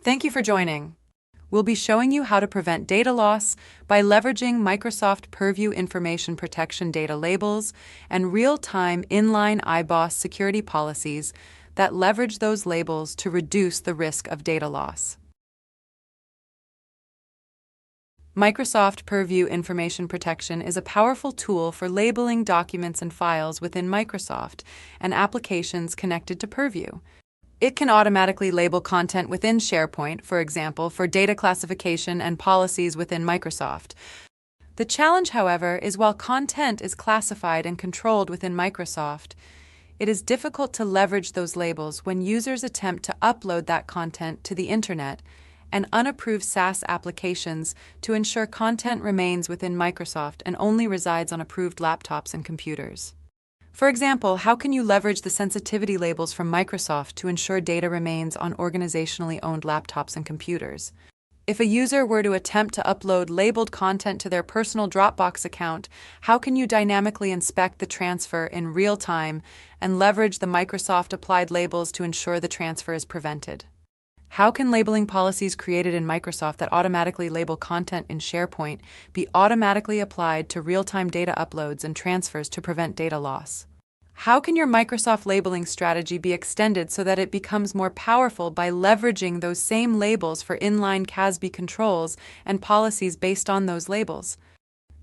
Thank you for joining. We'll be showing you how to prevent data loss by leveraging Microsoft Purview information protection data labels and real-time inline iboss security policies that leverage those labels to reduce the risk of data loss. Microsoft Purview information protection is a powerful tool for labeling documents and files within Microsoft and applications connected to Purview. It can automatically label content within SharePoint, for example, for data classification and policies within Microsoft. The challenge, however, is while content is classified and controlled within Microsoft, it is difficult to leverage those labels when users attempt to upload that content to the Internet and unapproved SaaS applications to ensure content remains within Microsoft and only resides on approved laptops and computers. For example, how can you leverage the sensitivity labels from Microsoft to ensure data remains on organizationally owned laptops and computers? If a user were to attempt to upload labeled content to their personal Dropbox account, how can you dynamically inspect the transfer in real time and leverage the Microsoft applied labels to ensure the transfer is prevented? How can labeling policies created in Microsoft that automatically label content in SharePoint be automatically applied to real-time data uploads and transfers to prevent data loss? How can your Microsoft labeling strategy be extended so that it becomes more powerful by leveraging those same labels for inline CASB controls and policies based on those labels?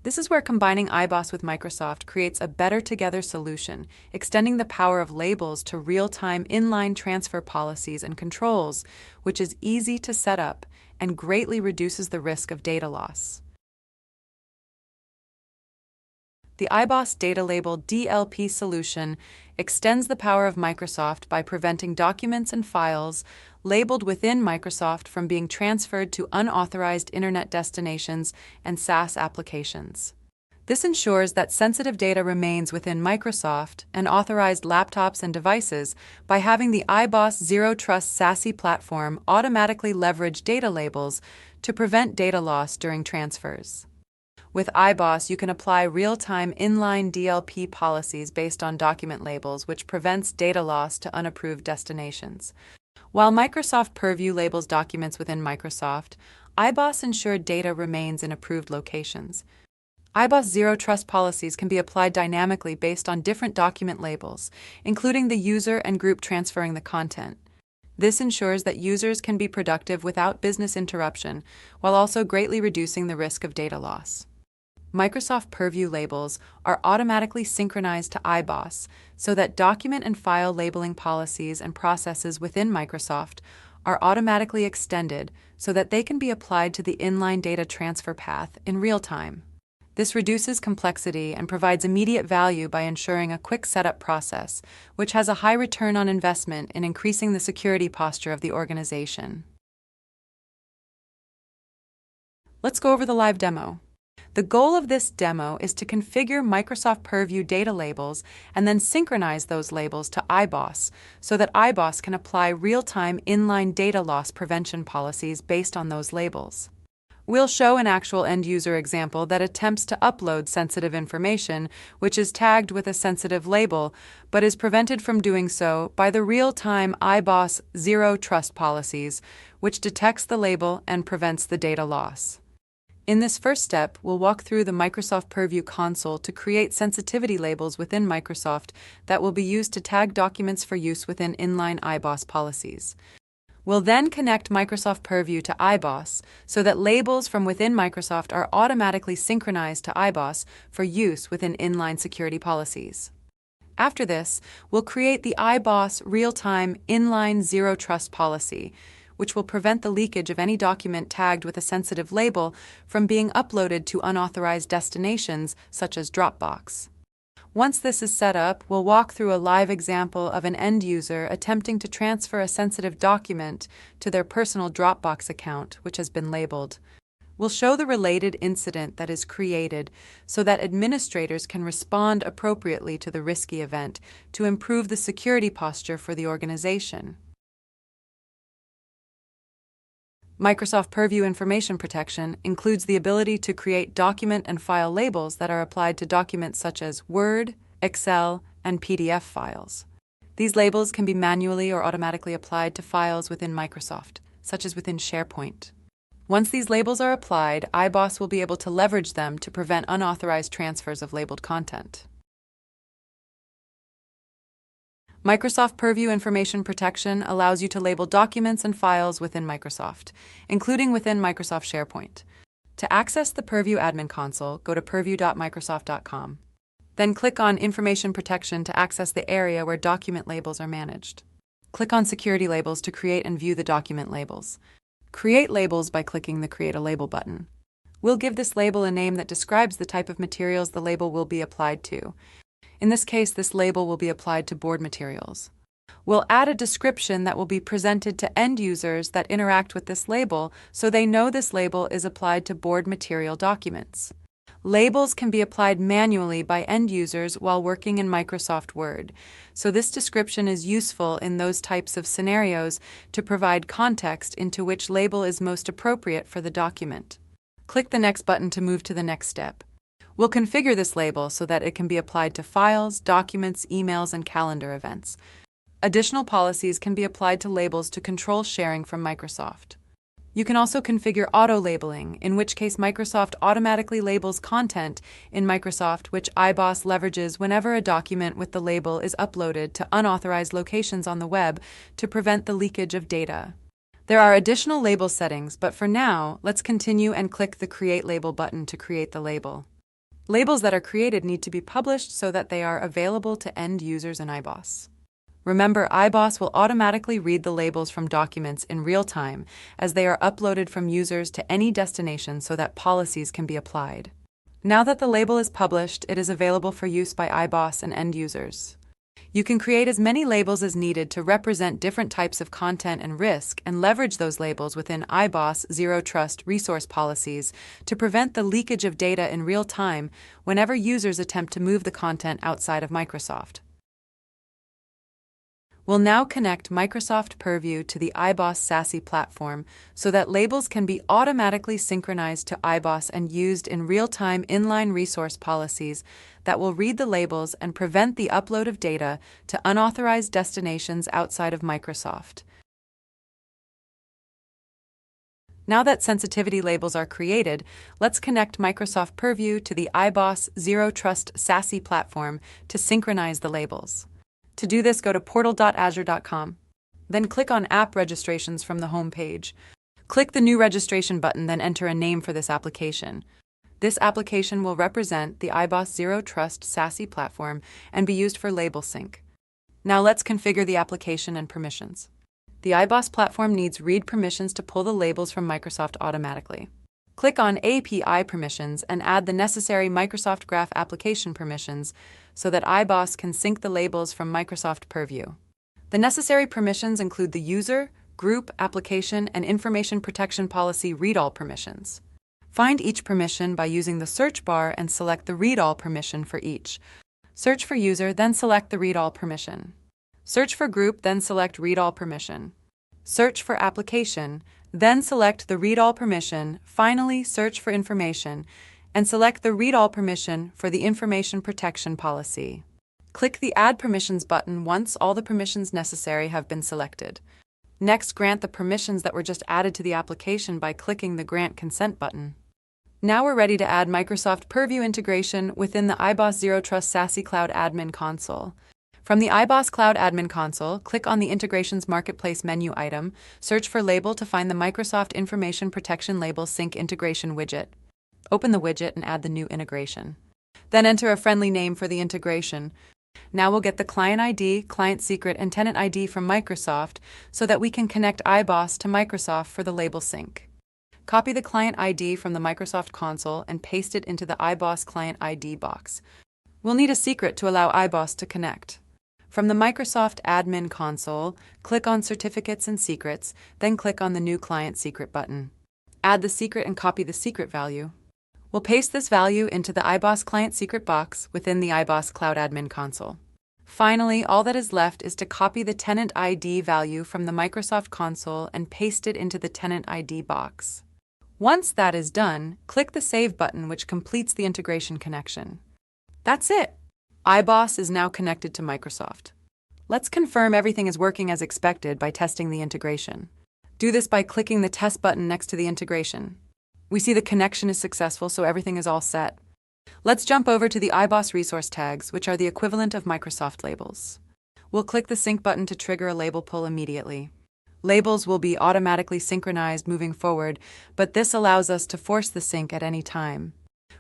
This is where combining iboss with Microsoft creates a better together solution, extending the power of labels to real-time inline transfer policies and controls, which is easy to set up and greatly reduces the risk of data loss. The iboss Data Label DLP solution extends the power of Microsoft by preventing documents and files labeled within Microsoft from being transferred to unauthorized Internet destinations and SaaS applications. This ensures that sensitive data remains within Microsoft and authorized laptops and devices by having the iboss Zero Trust SASE platform automatically leverage data labels to prevent data loss during transfers. With iboss, you can apply real-time inline DLP policies based on document labels, which prevents data loss to unapproved destinations. While Microsoft Purview labels documents within Microsoft, iboss ensures data remains in approved locations. iboss Zero Trust policies can be applied dynamically based on different document labels, including the user and group transferring the content. This ensures that users can be productive without business interruption, while also greatly reducing the risk of data loss. Microsoft Purview labels are automatically synchronized to iboss so that document and file labeling policies and processes within Microsoft are automatically extended so that they can be applied to the inline data transfer path in real time. This reduces complexity and provides immediate value by ensuring a quick setup process, which has a high return on investment in increasing the security posture of the organization. Let's go over the live demo. The goal of this demo is to configure Microsoft Purview data labels and then synchronize those labels to iboss so that iboss can apply real-time inline data loss prevention policies based on those labels. We'll show an actual end-user example that attempts to upload sensitive information, which is tagged with a sensitive label, but is prevented from doing so by the real-time iboss Zero Trust policies, which detects the label and prevents the data loss. In this first step, we'll walk through the Microsoft Purview console to create sensitivity labels within Microsoft that will be used to tag documents for use within inline iboss policies. We'll then connect Microsoft Purview to iboss so that labels from within Microsoft are automatically synchronized to iboss for use within inline security policies. After this, we'll create the iboss real-time inline Zero Trust policy, which will prevent the leakage of any document tagged with a sensitive label from being uploaded to unauthorized destinations such as Dropbox. Once this is set up, we'll walk through a live example of an end user attempting to transfer a sensitive document to their personal Dropbox account, which has been labeled. We'll show the related incident that is created so that administrators can respond appropriately to the risky event to improve the security posture for the organization. Microsoft Purview information protection includes the ability to create document and file labels that are applied to documents such as Word, Excel, and PDF files. These labels can be manually or automatically applied to files within Microsoft. such as within SharePoint. Once these labels are applied, iboss will be able to leverage them to prevent unauthorized transfers of labeled content. Microsoft Purview Information Protection allows you to label documents and files within Microsoft, including within Microsoft SharePoint. To access the Purview Admin Console, go to purview.microsoft.com. Then click on Information Protection to access the area where document labels are managed. Click on Security Labels to create and view the document labels. Create labels by clicking the Create a Label button. We'll give this label a name that describes the type of materials the label will be applied to. In this case, this label will be applied to board materials. We'll add a description that will be presented to end users that interact with this label so they know this label is applied to board material documents. Labels can be applied manually by end users while working in Microsoft Word, so this description is useful in those types of scenarios to provide context into which label is most appropriate for the document. Click the Next button to move to the next step. We'll configure this label so that it can be applied to files, documents, emails, and calendar events. Additional policies can be applied to labels to control sharing from Microsoft. You can also configure auto-labeling, in which case Microsoft automatically labels content in Microsoft, which iboss leverages whenever a document with the label is uploaded to unauthorized locations on the web to prevent the leakage of data. There are additional label settings, but for now, let's continue and click the Create Label button to create the label. Labels that are created need to be published so that they are available to end users in iboss. Remember, iboss will automatically read the labels from documents in real time as they are uploaded from users to any destination so that policies can be applied. Now that the label is published, it is available for use by iboss and end users. You can create as many labels as needed to represent different types of content and risk and leverage those labels within iboss Zero Trust resource policies to prevent the leakage of data in real time whenever users attempt to move the content outside of Microsoft. We'll now connect Microsoft Purview to the iboss SASE platform so that labels can be automatically synchronized to iboss and used in real-time inline resource policies that will read the labels and prevent the upload of data to unauthorized destinations outside of Microsoft. Now that sensitivity labels are created, let's connect Microsoft Purview to the iboss Zero Trust SASE platform to synchronize the labels. To do this, go to portal.azure.com. Then click on App Registrations from the home page. Click the New Registration button, then enter a name for this application. This application will represent the iboss Zero Trust SASE platform and be used for label sync. Now let's configure the application and permissions. The iboss platform needs read permissions to pull the labels from Microsoft automatically. Click on API permissions and add the necessary Microsoft Graph application permissions so that iboss can sync the labels from Microsoft Purview. The necessary permissions include the user, group, application, and information protection policy read-all permissions. Find each permission by using the search bar and select the read-all permission for each. Search for user, then select the read-all permission. Search for group, then select read-all permission. Search for application, then select the read-all permission. Finally, search for information and select the read-all permission for the information protection policy. Click the Add Permissions button once all the permissions necessary have been selected. Next, grant the permissions that were just added to the application by clicking the Grant Consent button. Now we're ready to add Microsoft Purview integration within the iboss Zero Trust SASE Cloud Admin Console. From the iboss Cloud Admin Console, click on the Integrations Marketplace menu item, search for Label to find the Microsoft Information Protection Label Sync Integration widget. Open the widget and add the new integration. Then enter a friendly name for the integration. Now we'll get the client ID, client secret, and tenant ID from Microsoft so that we can connect iboss to Microsoft for the label sync. Copy the client ID from the Microsoft console and paste it into the iboss client ID box. We'll need a secret to allow iboss to connect. From the Microsoft Admin Console, click on Certificates and Secrets, then click on the New Client Secret button. Add the secret and copy the secret value. We'll paste this value into the iboss Client Secret box within the iboss Cloud Admin Console. Finally, all that is left is to copy the tenant ID value from the Microsoft console and paste it into the tenant ID box. Once that is done, click the Save button, which completes the integration connection. That's it! iboss is now connected to Microsoft. Let's confirm everything is working as expected by testing the integration. Do this by clicking the test button next to the integration. We see the connection is successful, so everything is all set. Let's jump over to the iboss resource tags, which are the equivalent of Microsoft labels. We'll click the sync button to trigger a label pull immediately. Labels will be automatically synchronized moving forward, but this allows us to force the sync at any time.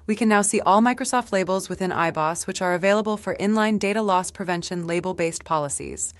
We can now see all Microsoft labels within iboss, which are available for inline data loss prevention label-based policies.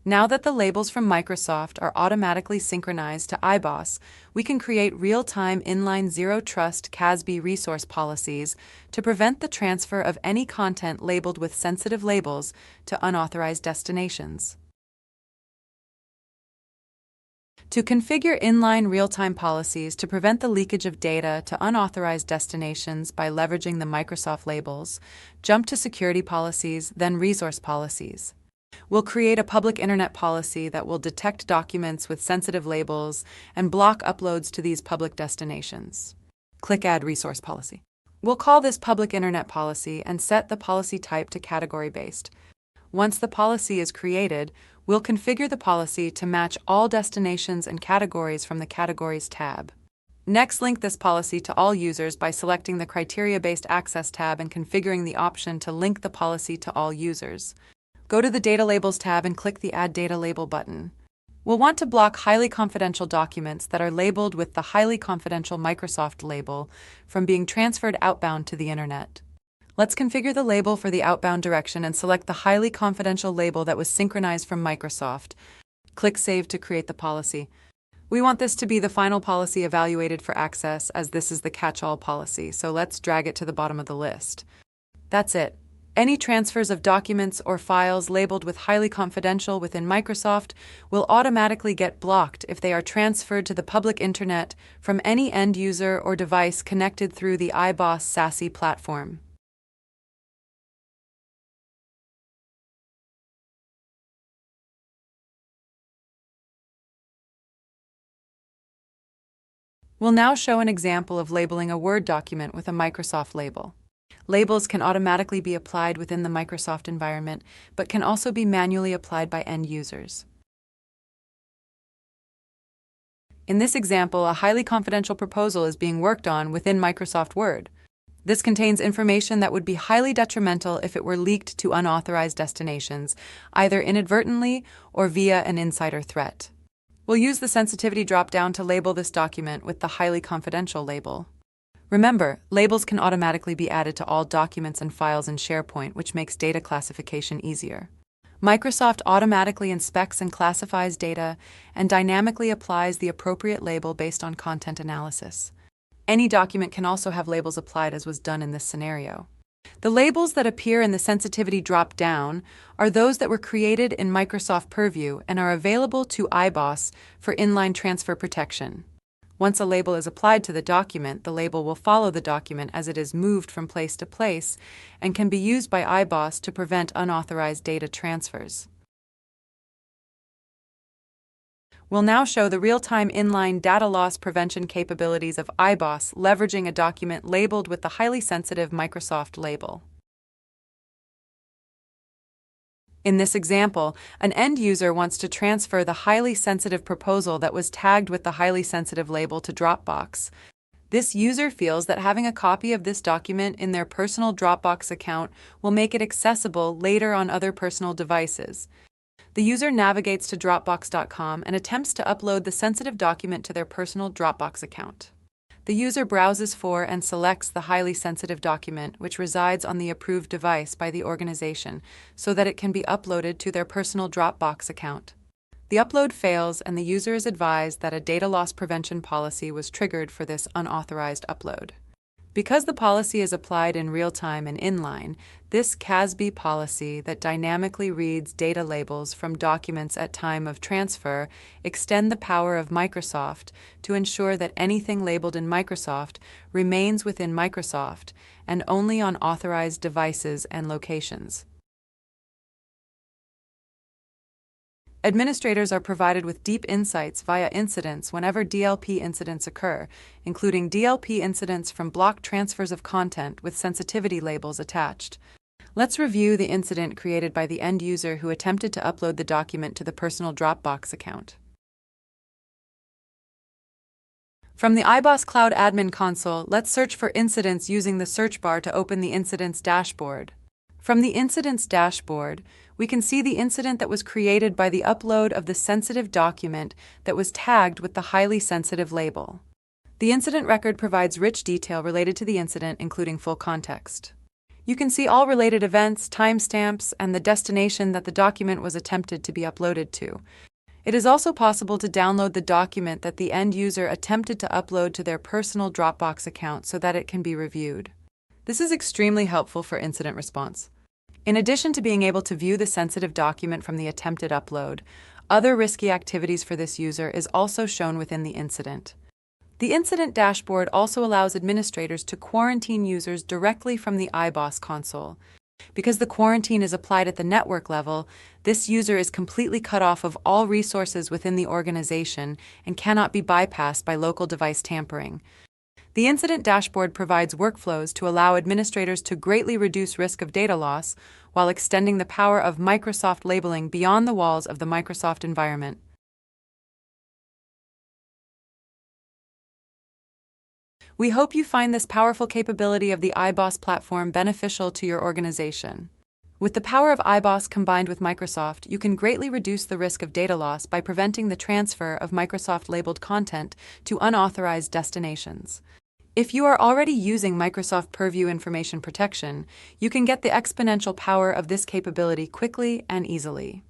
Now that the labels from Microsoft are automatically synchronized to iboss, we can create real-time inline zero trust CASB resource policies to prevent the transfer of any content labeled with sensitive labels to unauthorized destinations. To configure inline real-time policies to prevent the leakage of data to unauthorized destinations by leveraging the Microsoft labels, jump to Security Policies, then Resource Policies. We'll create a public internet policy that will detect documents with sensitive labels and block uploads to these public destinations. Click Add Resource Policy. We'll call this Public Internet Policy and set the policy type to category-based. Once the policy is created, we'll configure the policy to match all destinations and categories from the Categories tab. Next, link this policy to all users by selecting the Criteria-Based Access tab and configuring the option to link the policy to all users. Go to the Data Labels tab and click the Add Data Label button. We'll want to block highly confidential documents that are labeled with the highly confidential Microsoft label from being transferred outbound to the Internet. Let's configure the label for the outbound direction and select the highly confidential label that was synchronized from Microsoft. Click Save to create the policy. We want this to be the final policy evaluated for access, as this is the catch-all policy, so let's drag it to the bottom of the list. That's it. Any transfers of documents or files labeled with highly confidential within Microsoft will automatically get blocked if they are transferred to the public internet from any end user or device connected through the iboss SASE platform. We'll now show an example of labeling a Word document with a Microsoft label. Labels can automatically be applied within the Microsoft environment, but can also be manually applied by end users. In this example, a highly confidential proposal is being worked on within Microsoft Word. This contains information that would be highly detrimental if it were leaked to unauthorized destinations, either inadvertently or via an insider threat. We'll use the sensitivity drop-down to label this document with the highly confidential label. Remember, labels can automatically be added to all documents and files in SharePoint, which makes data classification easier. Microsoft automatically inspects and classifies data and dynamically applies the appropriate label based on content analysis. Any document can also have labels applied, as was done in this scenario. The labels that appear in the sensitivity drop-down are those that were created in Microsoft Purview and are available to iboss for inline transfer protection. Once a label is applied to the document, the label will follow the document as it is moved from place to place and can be used by iboss to prevent unauthorized data transfers. We'll now show the real-time inline data loss prevention capabilities of iboss leveraging a document labeled with the highly sensitive Microsoft label. In this example, an end user wants to transfer the highly sensitive proposal that was tagged with the highly sensitive label to Dropbox. This user feels that having a copy of this document in their personal Dropbox account will make it accessible later on other personal devices. The user navigates to Dropbox.com and attempts to upload the sensitive document to their personal Dropbox account. The user browses for and selects the highly sensitive document, which resides on the approved device by the organization, so that it can be uploaded to their personal Dropbox account. The upload fails, and the user is advised that a data loss prevention policy was triggered for this unauthorized upload. Because the policy is applied in real time and inline, this CASB policy that dynamically reads data labels from documents at time of transfer extend the power of Microsoft to ensure that anything labeled in Microsoft remains within Microsoft and only on authorized devices and locations. Administrators are provided with deep insights via incidents whenever DLP incidents occur, including DLP incidents from block transfers of content with sensitivity labels attached. Let's review the incident created by the end user who attempted to upload the document to the personal Dropbox account. From the iboss Cloud Admin Console, let's search for incidents using the search bar to open the Incidents dashboard. From the Incidents dashboard, we can see the incident that was created by the upload of the sensitive document that was tagged with the highly sensitive label. The incident record provides rich detail related to the incident, including full context. You can see all related events, timestamps, and the destination that the document was attempted to be uploaded to. It is also possible to download the document that the end user attempted to upload to their personal Dropbox account so that it can be reviewed. This is extremely helpful for incident response. In addition to being able to view the sensitive document from the attempted upload, other risky activities for this user is also shown within the incident. The incident dashboard also allows administrators to quarantine users directly from the iboss console. Because the quarantine is applied at the network level, this user is completely cut off of all resources within the organization and cannot be bypassed by local device tampering. The incident dashboard provides workflows to allow administrators to greatly reduce risk of data loss while extending the power of Microsoft labeling beyond the walls of the Microsoft environment. We hope you find this powerful capability of the iboss platform beneficial to your organization. With the power of iboss combined with Microsoft, you can greatly reduce the risk of data loss by preventing the transfer of Microsoft-labeled content to unauthorized destinations. If you are already using Microsoft Purview information protection, you can get the exponential power of this capability quickly and easily.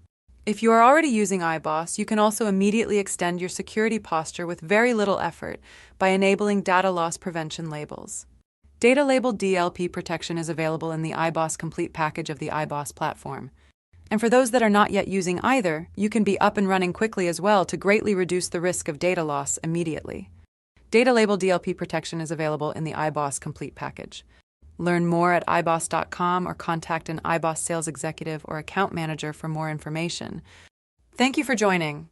If you are already using iboss, you can also immediately extend your security posture with very little effort by enabling data loss prevention labels. Data Label DLP protection is available in the iboss Complete package of the iboss platform. And for those that are not yet using either, you can be up and running quickly as well to greatly reduce the risk of data loss immediately. Data Label DLP protection is available in the iboss Complete package. Learn more at iboss.com or contact an iboss sales executive or account manager for more information. Thank you for joining.